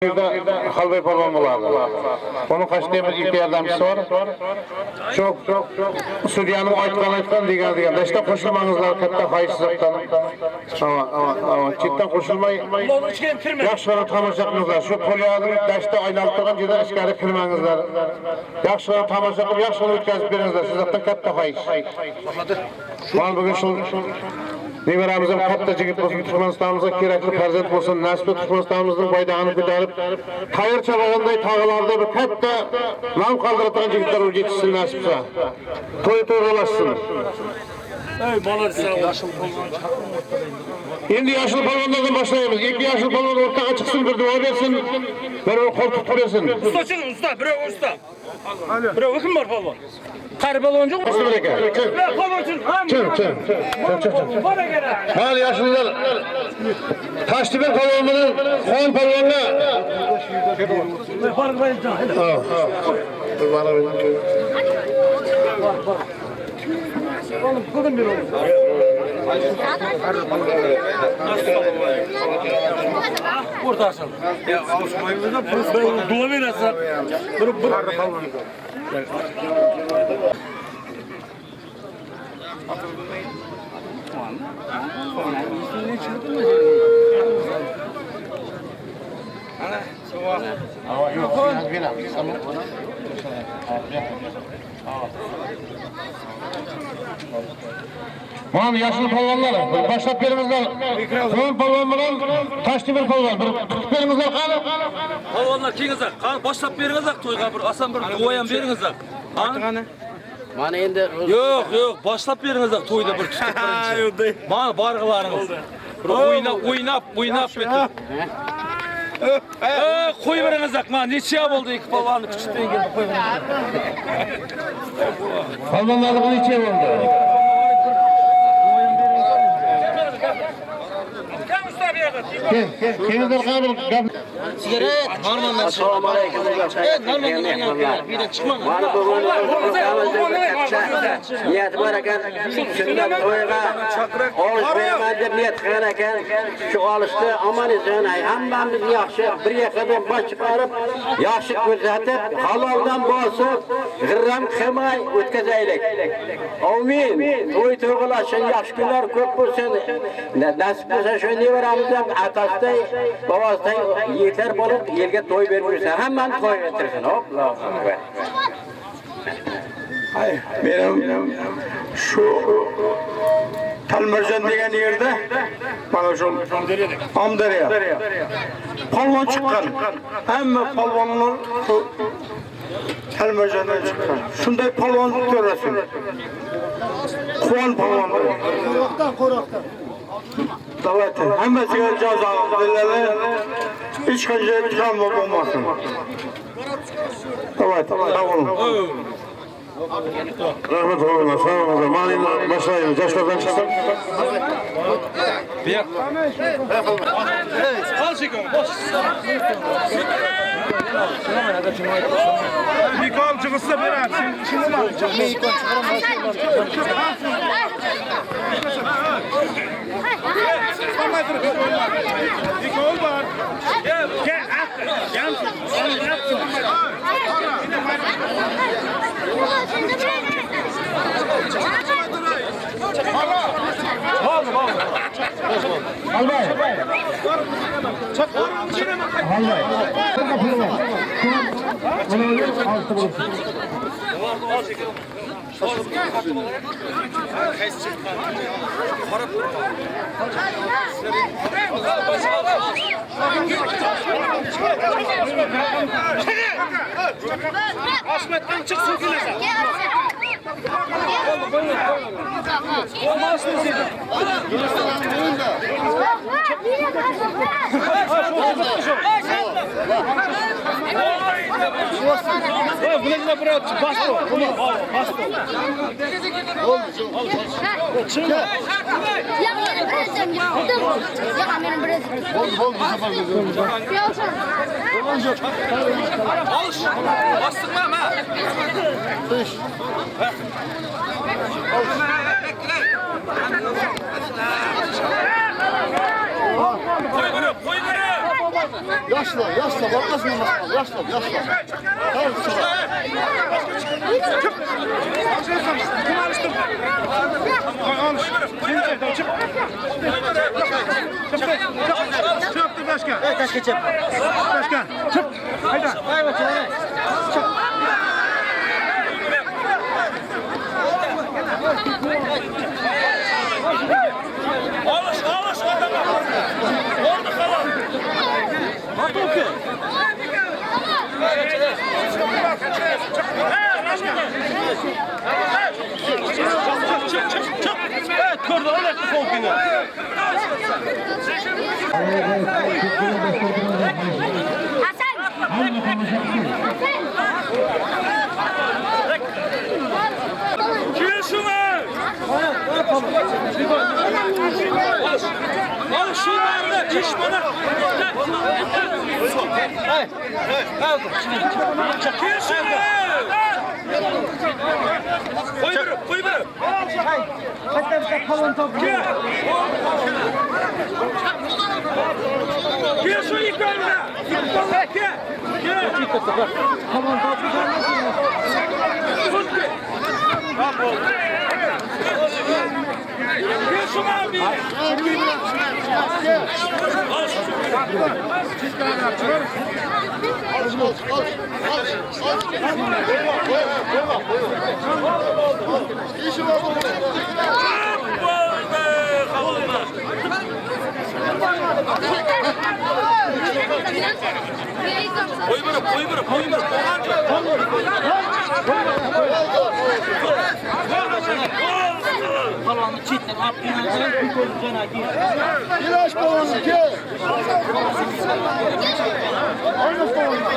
Halbay Palvan bulardı. Onun kaçtığımız ilk yardımcısı var. Çok Suriye'nin aytkan diyen. Daşta koşulmanızlar katta hayırsızlıktan. Ama cidden koşulmayı yaxşılara tanışakınızlar. Şu poliyadın daşta aynalıktığın ciden işgari kılmanızlar. Yaxşılara tanışakın, yaxşılara ütkazip verinizler. Sizden katta hayırs. Mal bugün şu Neveramızın katta jigit bolsun, Türkmenistanımızga kerakli farzand bolsun, nasibli Türkmenistanımızın bayrağını ko'tarib, qayır çalagандай tağlarda bir katta nam qaldıratan jigitler ol yetişsin nasipsa. To'y to'g'rilashsin. Ey bala yaşıl Endi yaşıl palvonlardan başlaymiz. İlk yaşıl palvon ortaga chiqsin, bir duo bersin, bir qo'l tutib bersin. Usta çın, usta, birov usta. Birov kim var palvon? Qari palvon yo'q. Usta bir aka. Ben palvon çın. Çın. Bana kerak. Hal yaşlılar. Taştepe palvonunun Xon palvonuna. Barq bayılcan. Oğlum kıldım bir oğlum. Ortasın. Ya Osmanlı'da dua verirsen. Bir palvon. Mana yaşlı palvonlar, başlap beringizlar. Xon palvon bilan Taştepe palvon. Tutib beringizlar qani? Palvonlar kengizlar, qani başlap beringizlar to'yga bir asan bir duoyam beringizlar. Qani? Mana endi Yo'q, başlap beringizlar to'yda bir tutib birinchi. Mana barg'ilaringiz. O'ynab ketib. Qo'y beringizlar, mana necha bo'ldi ikki palvonni kichikdan keldi qo'y beringizlar. Palvonlarning necha bo'ldi? Kengizlar qabul sigaret. Assalomu alaykum. Mana bugun niyat bor ekan. Shundan to'yga olish beraman deb niyat qilgan ekan. Shu olishni omon eson hammamiz yaxshi bir yoqdan bosh chiqarib, yaxshi ko'rsatib, haloldan bosib, g'irram qilmay o'tkazaylik. Amin. To'y to'g'ilashsin, yaxshi kunlar ko'p bo'lsin. Nasib bo'lsa shu nevaramiz ham atasday, bobosday yigitlar bo'lib, yerga to'y berib yursa, hammani to'y ettirsin. Allohu akbar. Benim şu Talmarjan degan yerde mana şu Amdariya palvon chiqqan. Hamma palvonlar Talmarjandan chiqqan. Shunday palvon ko'rasin. Quvon palvonlar. Qo'roqdan. Davlatı hammasiga jazo beriladi. Hech qanday jon bo'lmasin. Davlat, sağ olun. Rahmet olun, sağ olun. Malin başlayın, yaşlardan çıksın. Bir. Al çekin, boş. Mikol çıkışsa berer. Şimdi mi alacağım? Mikol Mikol var. Gel. Albay. Ahmet'ten çıksın kilese. Влезла брат, басто. Ya benim brezim yaptım. Ya benim brezim. Alış. Bastırma ha. Koy bunu. Yaşlı, bakmaz mı? Yaşlı. Tamam, Kim alıştın? Alış. Çık. Çık başkan. kaç geçelim. Başkan. Çık. Haydi. Çık. Alış adamı. Oldu falan. Atıl ki. Çık. Evet, kurdu öyle sol günü. Gel şuna. Al şunları iş bana. Gel şuna. Koy bana. Gel şu ilk önüne. Gel. Gel şunu abi. Koy bana. Kalanı çiğitten atlayınca bir pozisyona gir. İlaç balonu ki. Oynaş balonu.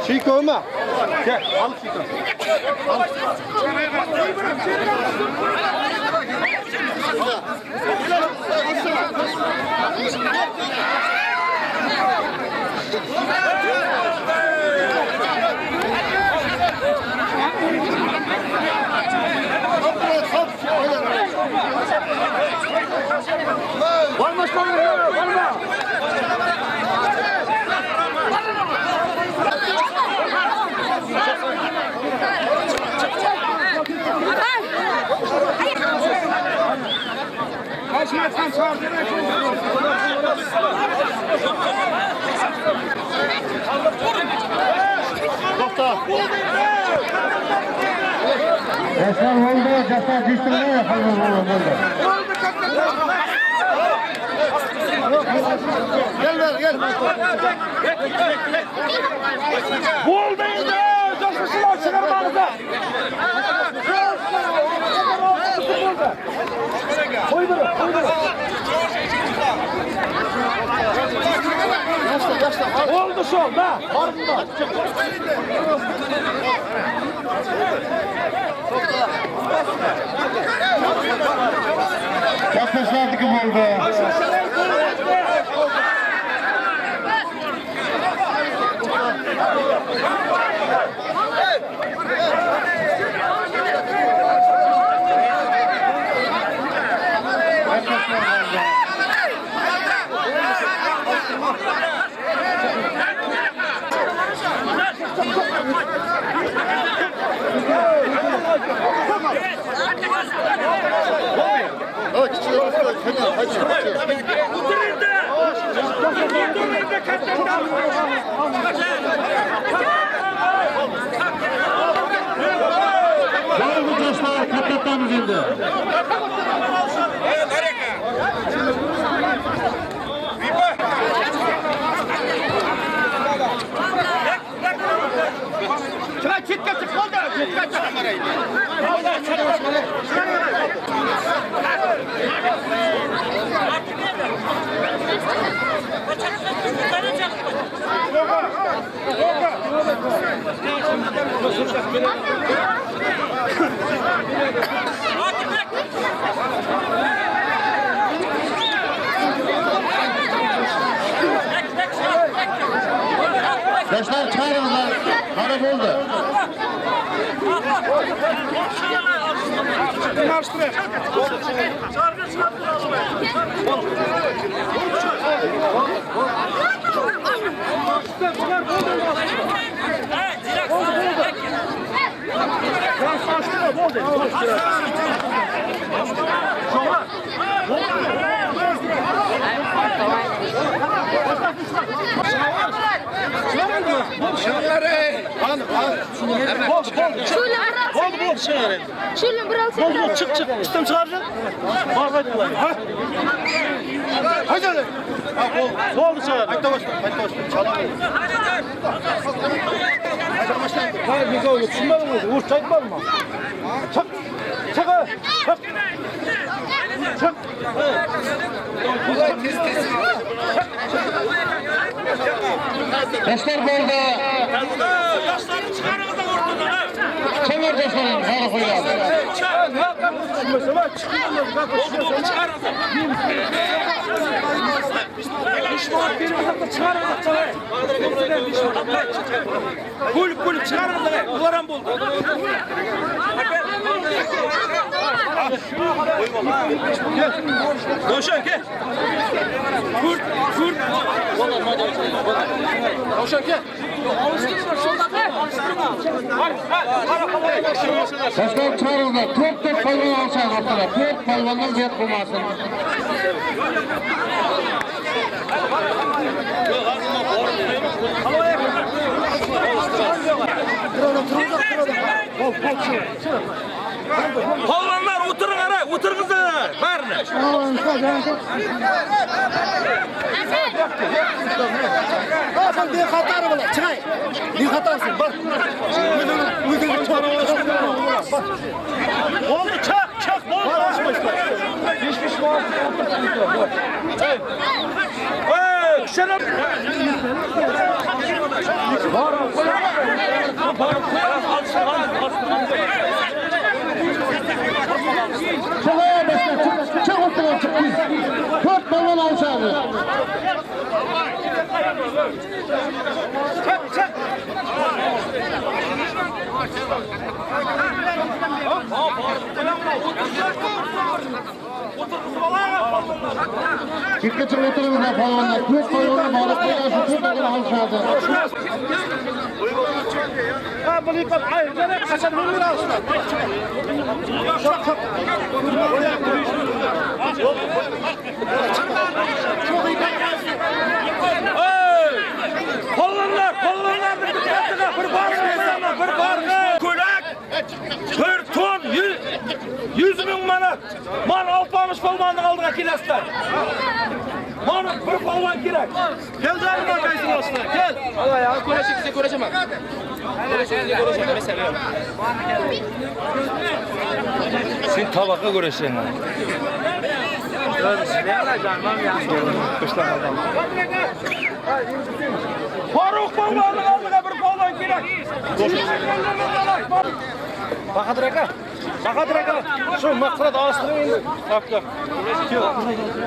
Şey koyma. Gel, al Şiko. Kaçmazsan çağırdığına Esmer oldu, cesar düştürmeye yapalım oldu. Gel. Bu olmayınca coşkusunu çıkarmanıza. Koy bunu. Oldu sol da. Yaklaşlardı kim oldu? Var mı dostlar? Katlatmamız indi. Çıkar çitka çık oldu. Çitka çık kamerayı. Dostlar çağırınlar. Harap oldu. Şöyle biraz Çık çık. İstem çağıracaksın. Bak hadi. Hadi hadi. Ne oldu çağır? Hadi başla. Hadi başla. Hayır bir kavga. Şunları mı? Vur çay var mı? Çık. Çık. Çık. Çık. Dostlar burada. Yaşlarını çıkarınız da vurdun ha. Çevir dostlarım. Harap oynadı. Oldu çıkarınız da. Düşman birimize de çıkarınız da. Kulüp çıkarınız da. Ulan buldu. Koşun gel. Kurt. Koşun gel. Dostlar çağırınlar. Top palvan alsan ortada. Top palvandan ziyad bulmasın. Kolonlar oturun ara. Oturun kızlar. Barına. Sen bir hatar mı lan? Çıkay. Bir hatarsın. Bak. Oldu çak çak. Oldu. Geçmiş var. Hey, şeref. Çıkaya başla. Çık ortaya çık biz. Top palvan alsan. Dikkat edin oturunuzlar palvanlar. Top palvanla bağlı koyarsa top palvan alsan. Ha bunu yıkan. Hayır. Nereye kaçan bunu alsın. Çok çok. Kolonlar bir barına. Kulak. 4 ton 100 bin manat. Man alpamış palvandan aldık kilaslar. Man bir palvan kirek. Gel canım bakaysın aslında. Gel. Allah ya, bize göreceğim. Göreceğim mesela. Sen tabaka göresin. Faruk palvandan aldık bir palvan kirek. Bak hadi reka. Bakadır aga. Şu makrada ağastırın indi. Bak.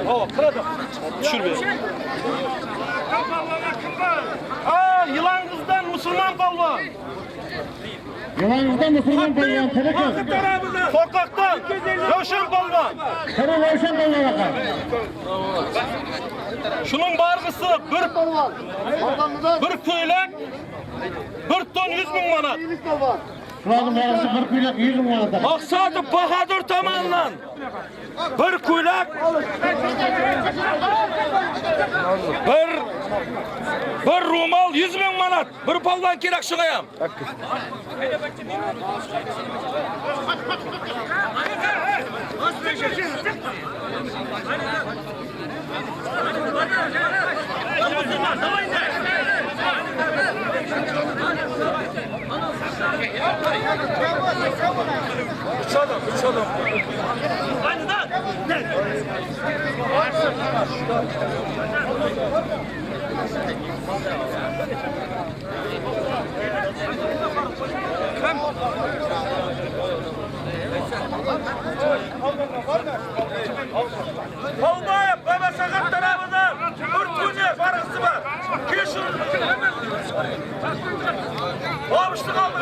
Hava kırada. Düşür beni. Yılan kızdan Müslüman balvan. Yılanızda Müslüman balvan Kırıkız. Korkaktan Rövşen balvan. Kırı Rövşen balvan. Şunun bargısı bir köylek 1 ton 100 bin manat. Şuranın yarısı 40 milyon 100 milyon. Maksadı Bahadır tamanlan. Bir kuylak. Bir rumal 100 bin manat. Bir paldan kirak şıgayam. Uçalım. Olmayıp baba sakat tarafından Urtunca parası var. Keşur. Olmuştuk oldu.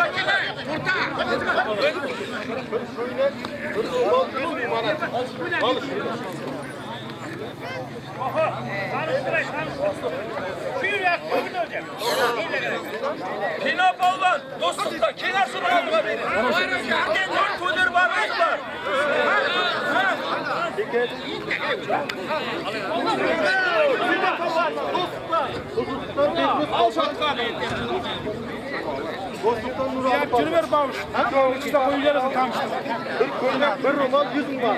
Kina balvan, dostlukta kinasını alma beni. Dört kudur barımız var. Şunu ver bavuş. İşte koyacağız tam işte. Bir köylek bir roman 100 bin var.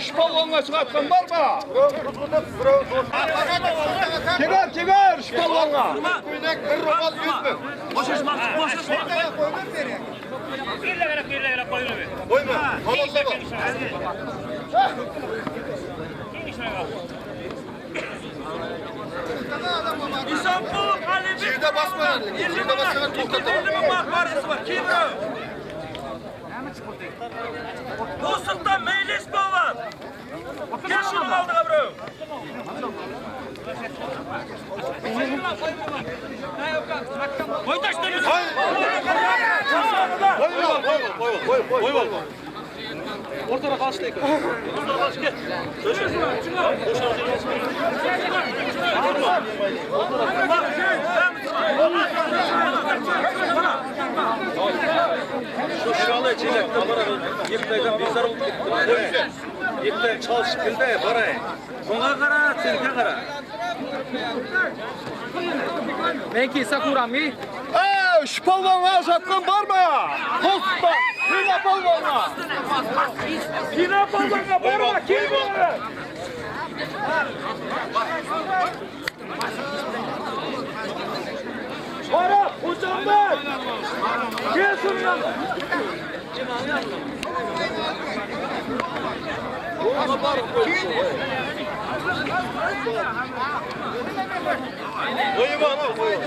Şu balonla çıkartkan var mı? Kigar şu balonla. Köylek bir roman 100 bin. Boşuşma. Koyma. İstanbul Alibi. Şurada basma. Şurada basma. Tokat'ın mahbaresi var. Kim o? Dostlukta meclis mi var? Gel şunu aldı bro. Boytaş demiş. Koy. Ortada kalsın ekran. Ortada kalsın gel. Şu şalı çiğnek kamera yıktıktan bizler olup gitti. Yıktık çalışıp bildi parayı. Ona kara, tilke kara. Belki Sakuram mı? Şu balvanla satkan var mı? Dostlar. Yine balvanla. Yine balvanla var mı? Kim var? Para hocamlar. Gel şunun yanına. Koyma ana koyma.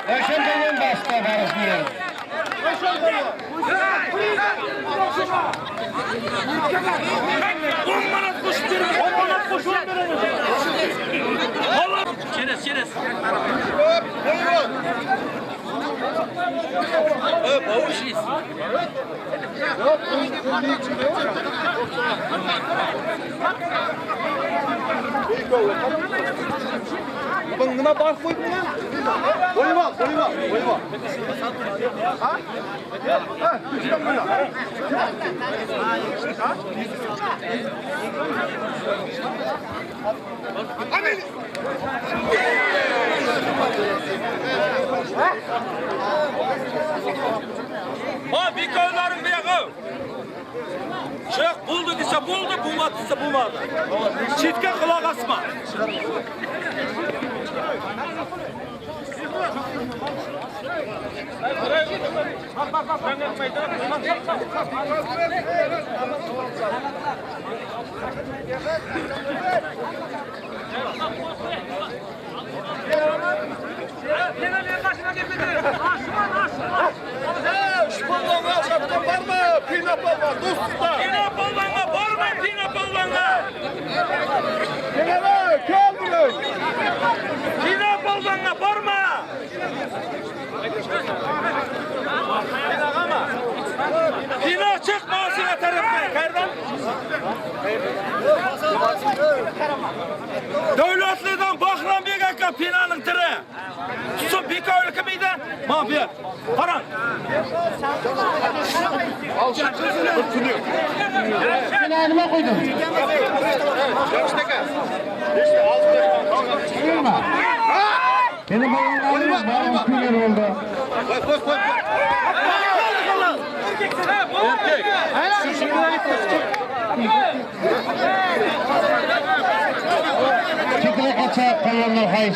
Yaşamdan başka barışmıyor. Çerez. Buna bak koy buna. Koyma. Ha? Ha, işte buna. Hadi. Ha bir köylerin bir yakı. Şeyh buldu dese buldu, bulmadı dese bulmadı. Çitke kulak asma. Şu balonlar şapkan var mı? Pina balon, dostlar. Pina balonga borma, pina balonga. Gel buraya. Pina balonga borma. Pina çıkma sine tarafına, kardan. Devletliden bakran bir dakika Pina'nın tırı. Tutsun bir köylü kimiydi? Mafya. Paran. Silahıma koydum. Buyurma. Benim babam küler oldu. Çekile kaça kalanlar hayır.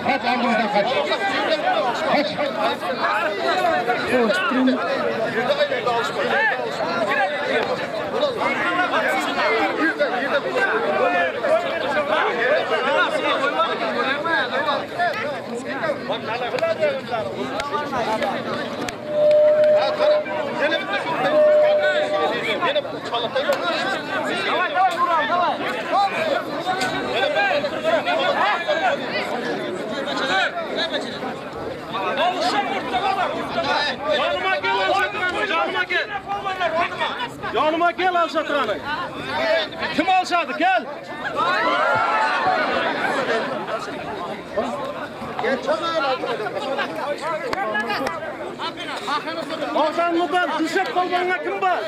Kaç aldığınızda kaç. Kaç. Yanıma gel al şatıranı. Kim alşadı gel. Ozanlı'dan düşük kolbana kim var?